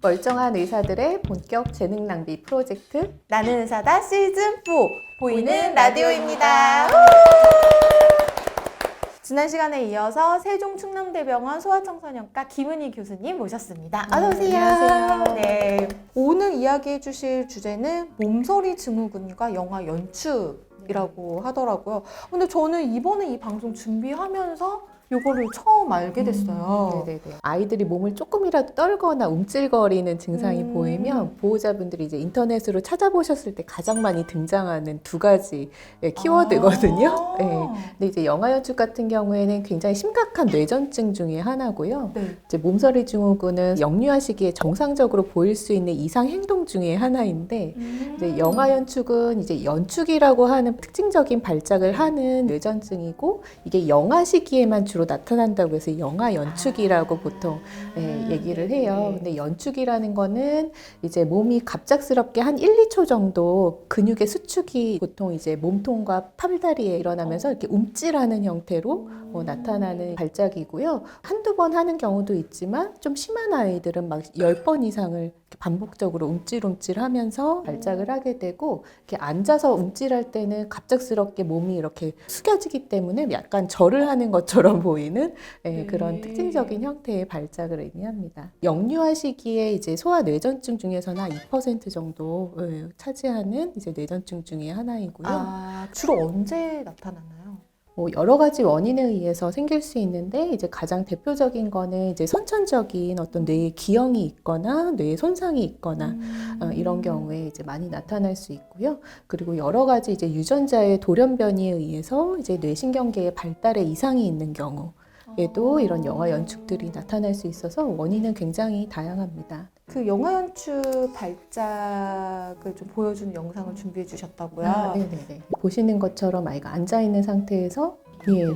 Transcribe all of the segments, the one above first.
멀쩡한 의사들의 본격 재능 낭비 프로젝트 나는 의사다 시즌4 보이는 라디오입니다. 지난 시간에 이어서 세종 충남대병원 소아청소년과 김은희 교수님 모셨습니다. 어서 오세요. 안녕하세요. 네. 오늘 이야기해 주실 주제는 몸서리 증후군과 영아 연축이라고 하더라고요. 근데 저는 이번에 이 방송 준비하면서 이거를 처음 알게 됐어요. 네네네. 아이들이 몸을 조금이라도 떨거나 움찔거리는 증상이 보이면 보호자분들이 이제 인터넷으로 찾아보셨을 때 가장 많이 등장하는 두 가지 키워드거든요. 네. 근데 이제 영아연축 같은 경우에는 굉장히 심각한 뇌전증 중에 하나고요. 네. 이제 몸서리 증후군은 영유아 시기에 정상적으로 보일 수 있는 이상 행동 중에 하나인데 이제 영아연축은 이제 연축이라고 하는 특징적인 발작을 하는 뇌전증이고 이게 영아 시기에만 주로 나타난다고 해서 영아연축이라고 보통 얘기를 해요. 근데 연축이라는 거는 이제 몸이 갑작스럽게 한 1, 2초 정도 근육의 수축이 보통 이제 몸통과 팔다리에 일어나면서 이렇게 움찔하는 형태로 나타나는 발작이고요. 한두 번 하는 경우도 있지만 좀 심한 아이들은 막 10번 이상을 반복적으로 움찔움찔 하면서 발작을 하게 되고 이렇게 앉아서 움찔할 때는 갑작스럽게 몸이 이렇게 숙여지기 때문에 약간 절을 하는 것처럼 보이는 그런 특징적인 형태의 발작을 의미합니다. 영유아 시기에 이제 소아 뇌전증 중에서는 2% 정도 차지하는 이제 뇌전증 중에 하나이고요. 주로 언제 나타나나요? 여러 가지 원인에 의해서 생길 수 있는데 이제 가장 대표적인 거는 이제 선천적인 어떤 뇌의 기형이 있거나 뇌의 손상이 있거나 이런 경우에 이제 많이 나타날 수 있고요. 그리고 여러 가지 이제 유전자의 돌연변이에 의해서 이제 뇌신경계의 발달에 이상이 있는 경우에도 이런 영아 연축들이 나타날 수 있어서 원인은 굉장히 다양합니다. 그 영아연축 발작을 좀 보여주는 영상을 준비해 주셨다고요? 네네네. 보시는 것처럼 아이가 앉아 있는 상태에서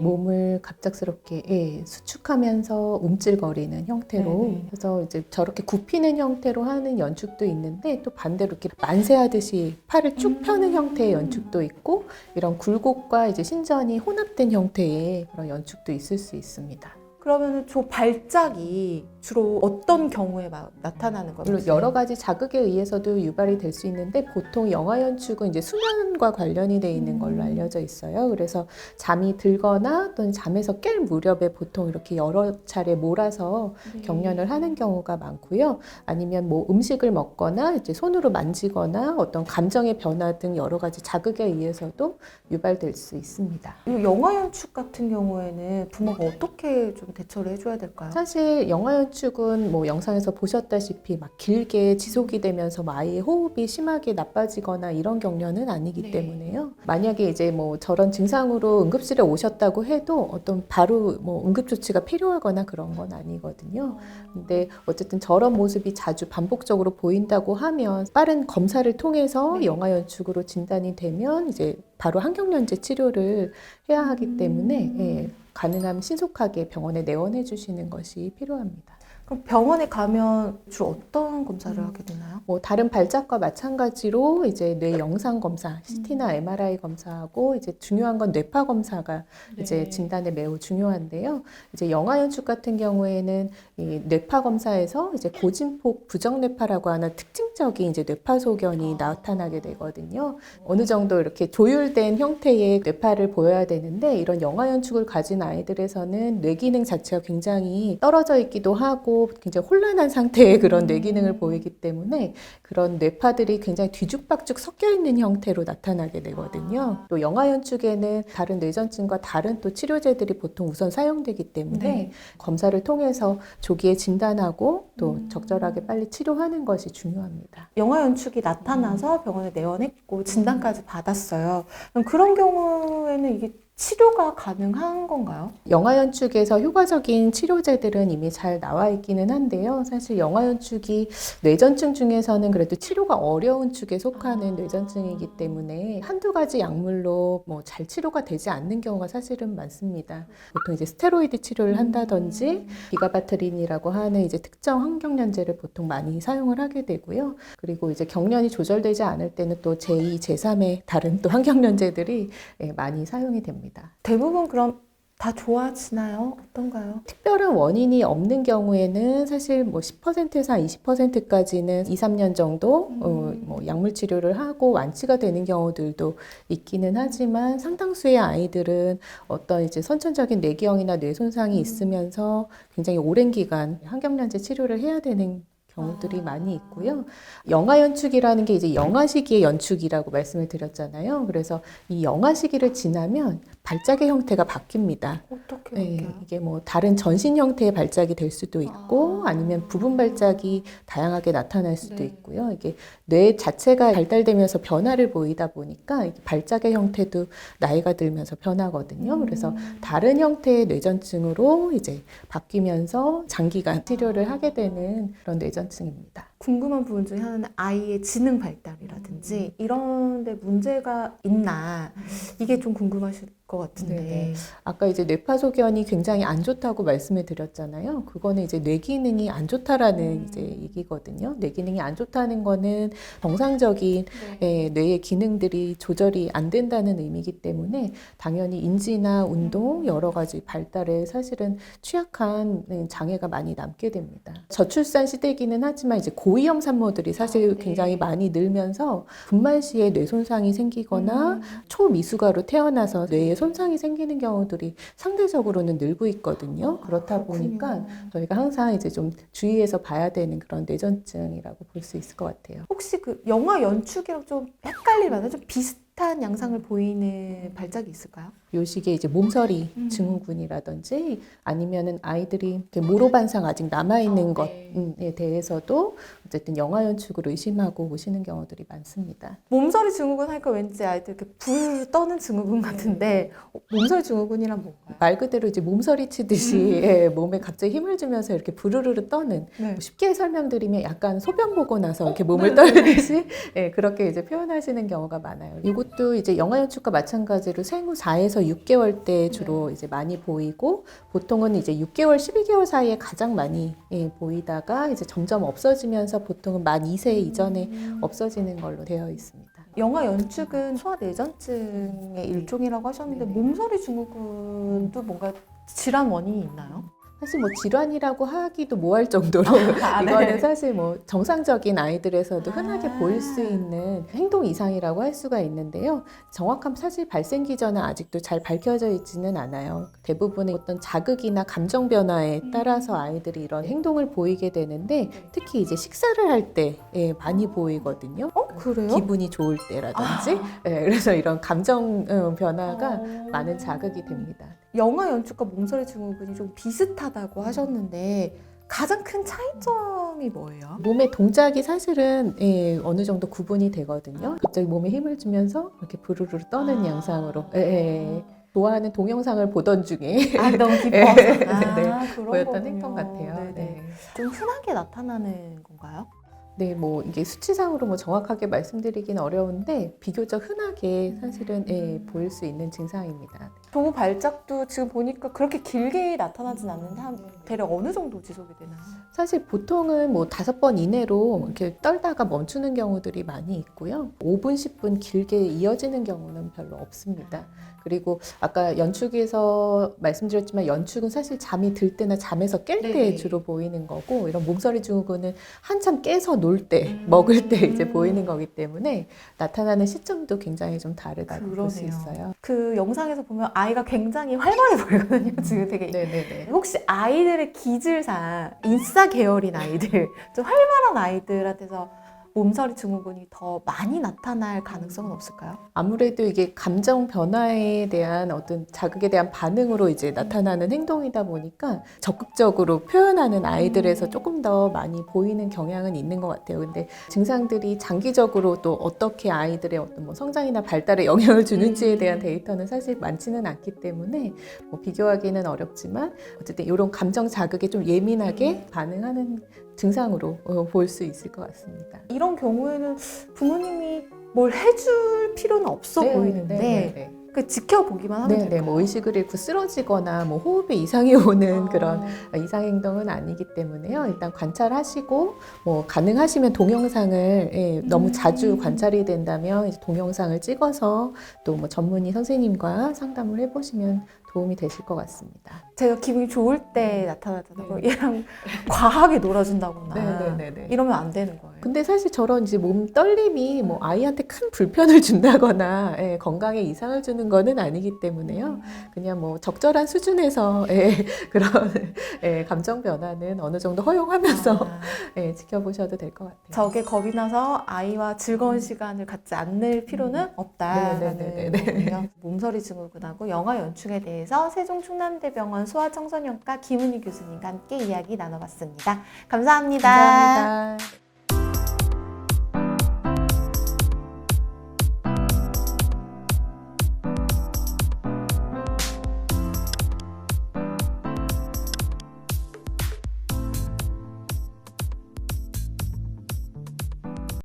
몸을 갑작스럽게 수축하면서 움찔거리는 형태로 그래서 이제 저렇게 굽히는 형태로 하는 연축도 있는데 또 반대로 이렇게 만세하듯이 팔을 쭉 펴는 형태의 연축도 있고 이런 굴곡과 이제 신전이 혼합된 형태의 그런 연축도 있을 수 있습니다. 그러면 저 발작이 주로 어떤 경우에 나타나는 거예요? 물론 여러 가지 자극에 의해서도 유발이 될 수 있는데 보통 영아연축은 이제 수면과 관련이 돼 있는 걸로 알려져 있어요. 그래서 잠이 들거나 또는 잠에서 깰 무렵에 보통 이렇게 여러 차례 몰아서 경련을 하는 경우가 많고요. 아니면 뭐 음식을 먹거나 이제 손으로 만지거나 어떤 감정의 변화 등 여러 가지 자극에 의해서도 유발될 수 있습니다. 이 영아연축 같은 경우에는 부모가 어떻게 좀 대처를 해줘야 될까요? 사실 영아연축은 뭐 영상에서 보셨다시피 막 길게 지속이 되면서 뭐 아이의 호흡이 심하게 나빠지거나 이런 경련은 아니기 때문에요. 만약에 이제 뭐 저런 증상으로 응급실에 오셨다고 해도 어떤 바로 뭐 응급조치가 필요하거나 그런 건 아니거든요. 근데 어쨌든 저런 모습이 자주 반복적으로 보인다고 하면 빠른 검사를 통해서 영아연축으로 진단이 되면 이제 바로 항경련제 치료를 해야 하기 때문에 가능하면 신속하게 병원에 내원해 주시는 것이 필요합니다. 그럼 병원에 가면 주로 어떤 검사를 하게 되나요? 뭐 다른 발작과 마찬가지로 이제 뇌 영상 검사, CT나 MRI 검사하고 이제 중요한 건 뇌파 검사가 이제 진단에 매우 중요한데요. 이제 영아연축 같은 경우에는 이 뇌파 검사에서 이제 고진폭 부정뇌파라고 하는 특징적인 이제 뇌파 소견이 나타나게 되거든요. 어느 정도 이렇게 조율된 형태의 뇌파를 보여야 되는데 이런 영아연축을 가진 아이들에서는 뇌 기능 자체가 굉장히 떨어져 있기도 하고 굉장히 혼란한 상태의 그런 뇌 기능을 보이기 때문에 그런 뇌파들이 굉장히 뒤죽박죽 섞여 있는 형태로 나타나게 되거든요. 또 영아연축에는 다른 뇌전증과 다른 또 치료제들이 보통 우선 사용되기 때문에 검사를 통해서 조기에 진단하고 또 적절하게 빨리 치료하는 것이 중요합니다. 영아연축이 나타나서 병원에 내원했고 진단까지 받았어요. 그럼 그런 경우에는 이게 치료가 가능한 건가요? 영아연축에서 효과적인 치료제들은 이미 잘 나와 있기는 한데요. 사실 영아연축이 뇌전증 중에서는 그래도 치료가 어려운 축에 속하는 뇌전증이기 때문에 한두 가지 약물로 뭐 잘 치료가 되지 않는 경우가 사실은 많습니다. 보통 이제 스테로이드 치료를 한다든지 비가바트린이라고 하는 이제 특정 항경련제를 보통 많이 사용을 하게 되고요. 그리고 이제 경련이 조절되지 않을 때는 또 제2, 제3의 다른 또 항경련제들이 많이 사용이 됩니다. 대부분 그럼 다 좋아지나요? 어떤가요? 특별한 원인이 없는 경우에는 사실 뭐 10%에서 한 20%까지는 2, 3년 정도 뭐 약물 치료를 하고 완치가 되는 경우들도 있기는 하지만 상당수의 아이들은 어떤 이제 선천적인 뇌기형이나 뇌 손상이 있으면서 굉장히 오랜 기간 항경련제 치료를 해야 되는 경우들이 많이 있고요. 영아 연축이라는 게 이제 영아 시기의 연축이라고 말씀을 드렸잖아요. 그래서 이 영아 시기를 지나면 발작의 형태가 바뀝니다. 어떻게 네, 바뀌어요? 이게 뭐 다른 전신 형태의 발작이 될 수도 있고 아니면 부분 발작이 다양하게 나타날 수도 네. 있고요. 이게 뇌 자체가 발달되면서 변화를 보이다 보니까 이게 발작의 형태도 나이가 들면서 변하거든요. 그래서 다른 형태의 뇌전증으로 이제 바뀌면서 장기간 치료를 하게 되는 그런 뇌전증입니다. 궁금한 부분 중에 하나는 아이의 지능 발달이라든지 이런 데 문제가 있나 이게 좀 궁금하실 것 같은데. 네네. 아까 이제 뇌파소견이 굉장히 안 좋다고 말씀을 드렸잖아요. 그거는 이제 뇌 기능이 안 좋다라는 이제 얘기거든요. 뇌 기능이 안 좋다는 거는 정상적인 뇌의 기능들이 조절이 안 된다는 의미이기 때문에 당연히 인지나 운동 여러 가지 발달에 사실은 취약한 장애가 많이 남게 됩니다. 저출산 시대이기는 하지만 이제 고위험 산모들이 사실 굉장히 많이 늘면서 분만 시에 뇌 손상이 생기거나 초미숙아로 태어나서 뇌에 손상이 생기는 경우들이 상대적으로는 늘고 있거든요. 그렇다 보니까 저희가 항상 이제 좀 주의해서 봐야 되는 그런 뇌전증이라고 볼 수 있을 것 같아요. 혹시 그 영아 연축이랑 좀 헷갈릴 만한 좀 비슷한 양상을 보이는 발작이 있을까요? 요 시기에 이제 몸서리 증후군이라든지 아니면은 아이들이 이렇게 모로반상 아직 남아있는 것에 대해서도 어쨌든 영아 연축을 의심하고 오시는 경우들이 많습니다. 몸서리 증후군 하니까 왠지 아이들 이렇게 불 떠는 증후군 같은데 몸서리 증후군이란 뭔가요? 말 그대로 이제 몸서리 치듯이 예, 몸에 갑자기 힘을 주면서 이렇게 부르르르 떠는 네. 쉽게 설명드리면 약간 소변 보고 나서 이렇게 몸을 떨듯이 예, 그렇게 이제 표현하시는 경우가 많아요. 이것도 이제 영아 연축과 마찬가지로 생후 4에서 6개월 때 주로 이제 많이 보이고 보통은 이제 6개월, 12개월 사이에 가장 많이 예, 보이다가 이제 점점 없어지면서 보통은 만 2세 이전에 없어지는 걸로 되어 있습니다. 영아 연축은 소아뇌전증의 일종이라고 하셨는데 몸서리 증후군도 뭔가 질환 원인이 있나요? 사실 뭐 질환이라고 하기도 뭐할 정도로 이거는 사실 뭐 정상적인 아이들에서도 흔하게 보일 수 있는 행동 이상이라고 할 수가 있는데요. 정확한 사실 발생기 전은 아직도 잘 밝혀져 있지는 않아요. 대부분의 어떤 자극이나 감정 변화에 따라서 아이들이 이런 행동을 보이게 되는데 특히 이제 식사를 할 때 많이 보이거든요. 그래요? 기분이 좋을 때라든지 예, 그래서 이런 감정 변화가 많은 자극이 됩니다. 영아 연축과 몸서리 증후군이 좀 비슷하다고 하셨는데 가장 큰 차이점이 뭐예요? 몸의 동작이 사실은 어느 정도 구분이 되거든요. 갑자기 몸에 힘을 주면서 이렇게 부르르 떠는 양상으로 좋아하는 동영상을 보던 중에 너무 기뻐서 그런 보였던 거군요. 행동 같아요. 네네. 네. 좀 흔하게 나타나는 건가요? 네, 뭐 이게 수치상으로 뭐 정확하게 말씀드리긴 어려운데 비교적 흔하게 사실은 보일 수 있는 증상입니다. 조부 발작도 지금 보니까 그렇게 길게 나타나진 않는데 한 대략 어느 정도 지속이 되나요? 사실 보통은 뭐 5번 이내로 이렇게 떨다가 멈추는 경우들이 많이 있고요. 5분, 10분 길게 이어지는 경우는 별로 없습니다. 그리고 아까 연축에서 말씀드렸지만 연축은 사실 잠이 들 때나 잠에서 깰 때 주로 보이는 거고 이런 몸서리 증후군은 한참 깨서 놀 때, 먹을 때 이제 보이는 거기 때문에 나타나는 시점도 굉장히 좀 다르다고 볼 수 있어요. 그 영상에서 보면 아이가 굉장히 활발해 보이거든요. 지금 되게 네네네. 혹시 아이들의 기질상 인싸 계열인 아이들, 좀 활발한 아이들한테서 몸서리 증후군이 더 많이 나타날 가능성은 없을까요? 아무래도 이게 감정 변화에 대한 어떤 자극에 대한 반응으로 이제 나타나는 행동이다 보니까 적극적으로 표현하는 아이들에서 조금 더 많이 보이는 경향은 있는 것 같아요. 근데 증상들이 장기적으로 또 어떻게 아이들의 어떤 뭐 성장이나 발달에 영향을 주는지에 대한 데이터는 사실 많지는 않기 때문에 뭐 비교하기는 어렵지만 어쨌든 이런 감정 자극에 좀 예민하게 반응하는 증상으로 볼 수 있을 것 같습니다. 이런 경우에는 부모님이 뭘 해줄 필요는 없어 보이는데 그 지켜보기만 하면 될까요? 뭐 의식을 잃고 쓰러지거나 뭐 호흡에 이상이 오는 그런 이상 행동은 아니기 때문에요. 일단 관찰하시고 뭐 가능하시면 동영상을 너무 자주 관찰이 된다면 이제 동영상을 찍어서 또 뭐 전문의 선생님과 상담을 해보시면 도움이 되실 것 같습니다. 제가 기분이 좋을 때 나타나잖아요. 얘랑 과하게 놀아준다거나 이러면 안 되는 거예요. 근데 사실 저런 이제 몸 떨림이 뭐 아이한테 큰 불편을 준다거나 건강에 이상을 주는 거는 아니기 때문에요. 그냥 뭐 적절한 수준에서 그런 감정 변화는 어느 정도 허용하면서 지켜보셔도 될 것 같아요. 저게 겁이 나서 아이와 즐거운 시간을 갖지 않을 필요는 없다라는 거군요. 몸서리 증후군하고 영아 연축에 대해서 세종충남대병원 소아청소년과 김은희 교수님과 함께 이야기 나눠봤습니다. 감사합니다. 감사합니다.